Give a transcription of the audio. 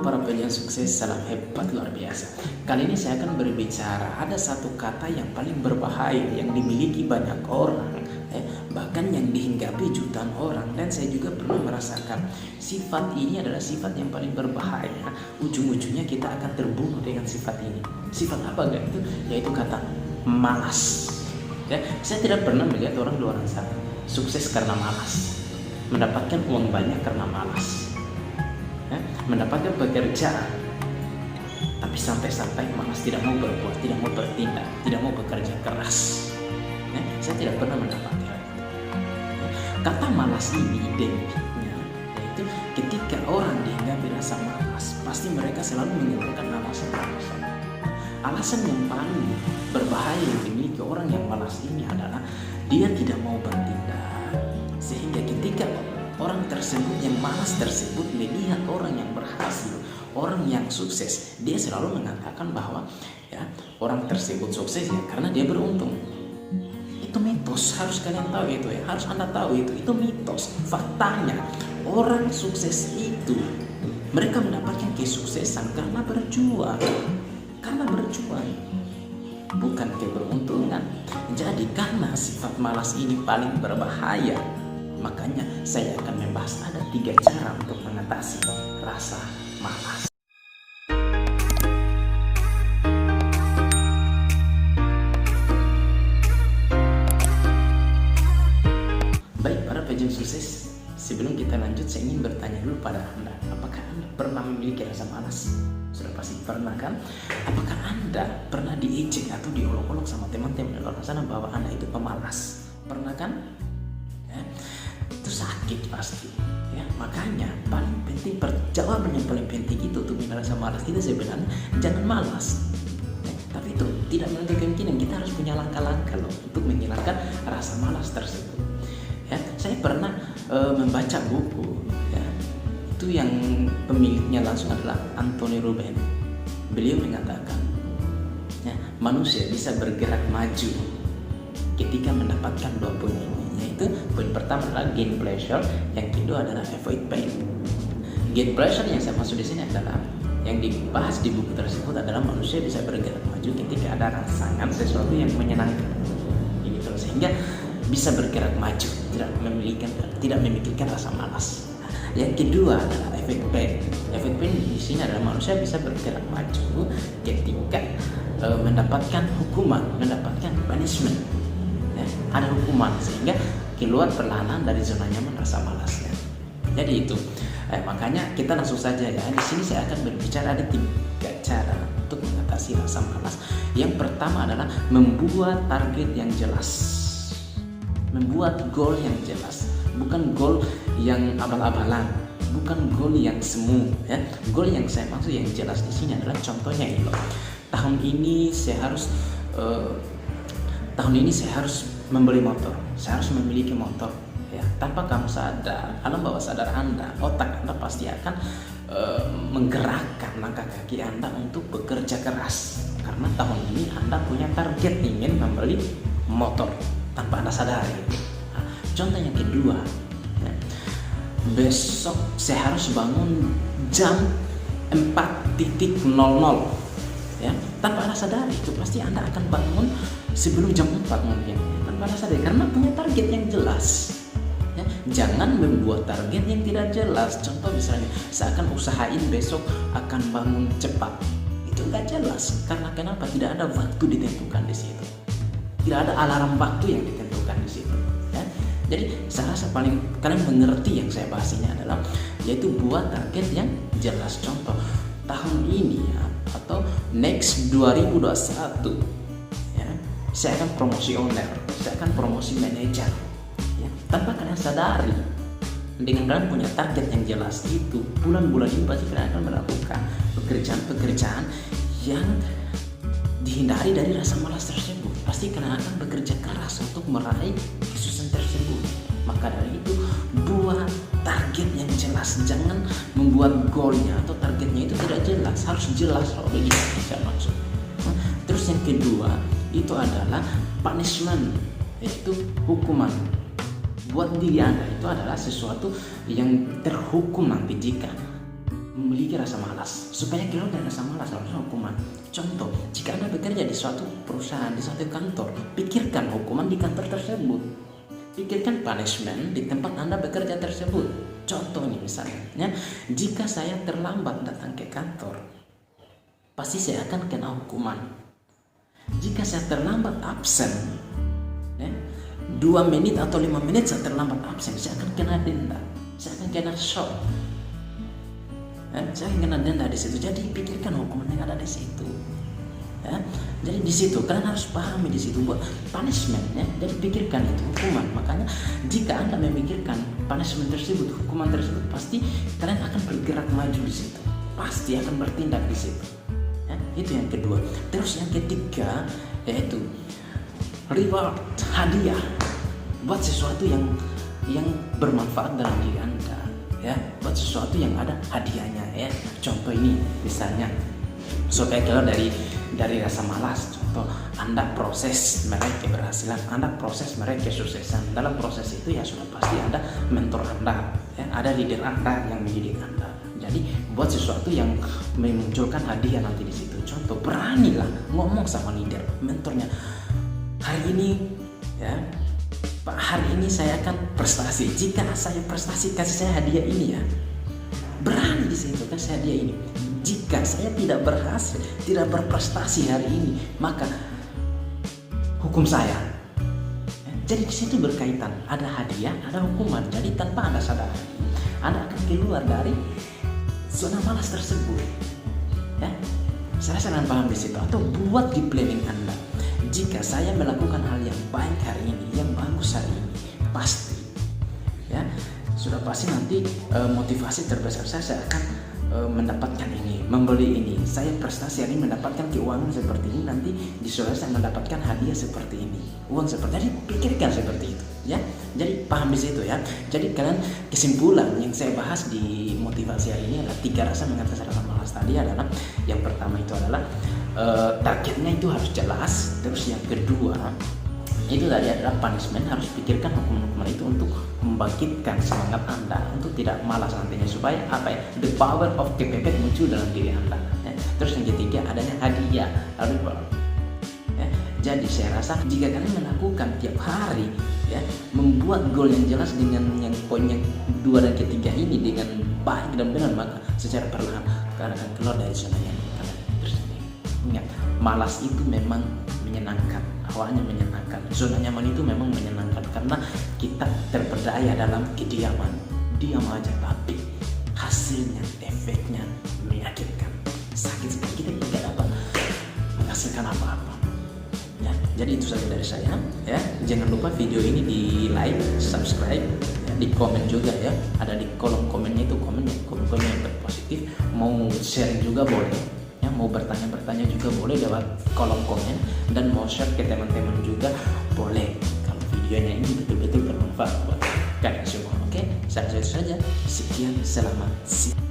para pejuang sukses, salam hebat luar biasa. Kali ini saya akan berbicara ada satu kata yang paling berbahaya yang dimiliki banyak orang, bahkan yang dihinggapi jutaan orang. Dan saya juga pernah merasakan sifat ini adalah sifat yang paling berbahaya. Ujung-ujungnya kita akan terbunuh dengan sifat ini. Sifat apa gak itu? Yaitu kata malas. Saya tidak pernah melihat orang di luar sana sukses karena malas, mendapatkan uang banyak karena malas, mendapatkan pekerjaan, tapi sampai-sampai malas, tidak mau berbuat, tidak mau bertindak, tidak mau bekerja keras. Saya tidak pernah mendapatkan itu. Kata malas ini identiknya yaitu ketika orang dihinggapi rasa malas, pasti mereka selalu mengeluarkan alasan-alasan. Alasan yang paling berbahaya yang dimiliki orang yang malas ini adalah dia tidak mau bertindak, sehingga ketika orang tersebut yang malas tersebut melihat orang yang berhasil, orang yang sukses, dia selalu mengatakan bahwa orang tersebut sukses karena dia beruntung. Itu mitos, harus kalian tahu itu harus Anda tahu itu mitos. Faktanya orang sukses itu mereka mendapatkan kesuksesan karena berjuang, bukan keberuntungan. Jadi karena sifat malas ini paling berbahaya, makanya saya akan membahas ada 3 cara untuk mengatasi rasa malas. Baik para pejuang sukses, sebelum kita lanjut saya ingin bertanya dulu pada Anda, apakah Anda pernah memiliki rasa malas? Sudah pasti pernah kan? Apakah Anda pernah diejek atau diolok-olok sama teman-teman di luar sana bahwa Anda itu pemalas? Pernah kan? Itu sakit pasti. Makanya paling penting, jawaban yang paling penting itu untuk menghilangkan rasa malas kita sebenarnya jangan malas. Tapi itu tidak menutup kemungkinan kita harus punya langkah-langkah loh untuk menghilangkan rasa malas tersebut. Saya pernah membaca buku itu yang pemiliknya langsung adalah Anthony Robbins. Beliau mengatakan manusia bisa bergerak maju ketika mendapatkan 2 poin ini, yaitu poin pertama adalah gain pleasure, yang kedua adalah avoid pain. Gain pleasure yang saya maksud di sini adalah yang dibahas di buku tersebut adalah manusia bisa bergerak maju ketika ada rangsangan sesuatu yang menyenangkan, gitu, sehingga bisa bergerak maju, tidak memikirkan rasa malas. Yang kedua adalah efek pain. Efek pain di sini adalah manusia bisa bergerak maju ketika mendapatkan hukuman, mendapatkan punishment. Ada hukuman sehingga keluar perlahan dari zona nyaman rasa malasnya. Jadi itu. Makanya kita langsung saja di sini saya akan berbicara ada 3 cara untuk mengatasi rasa malas. Yang pertama adalah membuat target yang jelas. Membuat goal yang jelas, bukan goal yang abal-abalan, bukan goal yang semu. Goal yang saya maksud yang jelas di sini adalah contohnya ini loh. Tahun ini saya harus membeli motor, saya harus memiliki motor. Tanpa kamu sadar, alam bawah sadar Anda, otak Anda pasti akan menggerakkan langkah kaki Anda untuk bekerja keras, karena tahun ini Anda punya target ingin membeli motor tanpa Anda sadari. Contoh yang kedua, besok saya harus bangun jam 4.00, tanpa Anda sadari itu pasti Anda akan bangun sebelum jam 4 mungkin, tanpa Anda sadari karena punya target yang jelas. Jangan membuat target yang tidak jelas. Contoh misalnya saya akan usahain besok akan bangun cepat, itu nggak jelas. Karena kenapa? Tidak ada waktu ditentukan di situ, tidak ada alarm waktu yang ditentukan di situ. Jadi saya rasa paling kalian mengerti yang saya bahas ini adalah yaitu buat target yang jelas. Contoh tahun ini atau next 2021 saya akan promosi owner, saya akan promosi manajer. Tanpa kalian sadari, dengan kalian punya target yang jelas itu, bulan-bulan ini pasti kalian akan melakukan pekerjaan-pekerjaan yang dihindari dari rasa malas tersebut. Pasti kalian akan bekerja keras untuk meraih kesuksesan tersebut. Maka dari itu, buat target yang jelas. Jangan membuat goalnya atau targetnya itu tidak jelas. Harus jelas loh, begitu saya maksud. Terus yang kedua itu adalah punishment, yaitu hukuman. Buat diri Anda itu adalah sesuatu yang terhukum nanti jika memiliki rasa malas. Supaya keluar dari rasa malas harusnya hukuman. Contoh, jika Anda bekerja di suatu perusahaan, di suatu kantor, pikirkan hukuman di kantor tersebut. Pikirkan punishment di tempat Anda bekerja tersebut. Contohnya misalnya, ya, jika saya terlambat datang ke kantor, pasti saya akan kena hukuman. Jika saya terlambat absen, ya, 2 menit atau 5 menit saya terlambat absen, saya akan kena denda, saya akan kena shock. Saya kena denda di situ. Jadi pikirkan hukuman yang ada di situ. Ya, jadi di situ kalian harus pahami di situ buat punishment, ya. Jadi pikirkan itu hukuman. Makanya jika Anda memikirkan punishment tersebut, hukuman tersebut, pasti kalian akan bergerak maju di situ. Pasti akan bertindak di situ. Ya, itu yang kedua. Terus yang ketiga yaitu reward, hadiah. Buat sesuatu yang bermanfaat dalam diri Anda. Ya, buat sesuatu yang ada hadiahnya, ya. Contoh ini misalnya supaya keluar dari rasa malas. Contoh, Anda proses meraih keberhasilan, Anda proses meraih kesuksesan. Dalam proses itu ya sudah pasti ada mentor Anda, ya, ada leader Anda yang mendidik Anda. Jadi buat sesuatu yang memunculkan hadiah nanti di situ. Contoh, beranilah ngomong sama leader, mentornya. Hari ini, ya, Pak, hari ini saya akan prestasi. Jika saya prestasi, kasih saya hadiah ini, ya. Berani di situ, kasih hadiah ini. Jika saya tidak berhasil, tidak berprestasi hari ini, maka hukum saya. Jadi di situ berkaitan, ada hadiah, ada hukuman. Jadi tanpa Anda sadar, Anda akan keluar dari zona malas tersebut. Ya, saya sangat paham di situ. Atau buat di planning Anda. Jika saya melakukan hal yang baik hari ini, yang bagus hari ini, pasti, ya, sudah pasti nanti motivasi terbesar saya akan mendapatkan ini, membeli ini. Saya prestasi hari ini mendapatkan keuangan seperti ini, nanti di sore saya mendapatkan hadiah seperti ini, uang seperti ini. Pikirkan seperti itu, ya. Jadi paham di situ, ya. Jadi kalian, kesimpulan yang saya bahas di motivasi hari ini adalah 3 rasa mengatasi rasa malas tadi adalah, yang pertama itu adalah targetnya itu harus jelas. Terus yang kedua itu tadi adalah punishment, harus pikirkan hukuman-hukuman itu untuk membangkitkan semangat Anda untuk tidak malas nantinya, supaya apa ya, the power of kepepet muncul dalam diri Anda, ya. Terus yang ketiga adanya hadiah, reward, ya. Jadi saya rasa jika kalian melakukan tiap hari, ya, membuat goal yang jelas dengan yang poin yang 2 dan ketiga ini dengan baik dan benar, maka secara perlahan kalian akan keluar dari zona yang kalian tersendiri. Ingat, malas itu memang menyenangkan, awalnya menyenangkan. Zona nyaman itu memang menyenangkan karena kita terperdaya dalam kediaman, diam aja, tapi hasilnya, efeknya menyakitkan, sakit sekali, kita tidak dapat menghasilkan apa-apa, ya. Jadi itu saja dari saya, ya. Jangan lupa video ini di like, subscribe, ya, di komen juga, ya. Ada di kolom komennya itu komen yang berpositif. Mau share juga boleh, ya. Mau bertanya juga boleh lewat kolom komen, dan mau share ke teman-teman juga boleh kalau videonya ini betul-betul bermanfaat buat kalian semua. Oke, sampai saja. Sekian, selamat siang.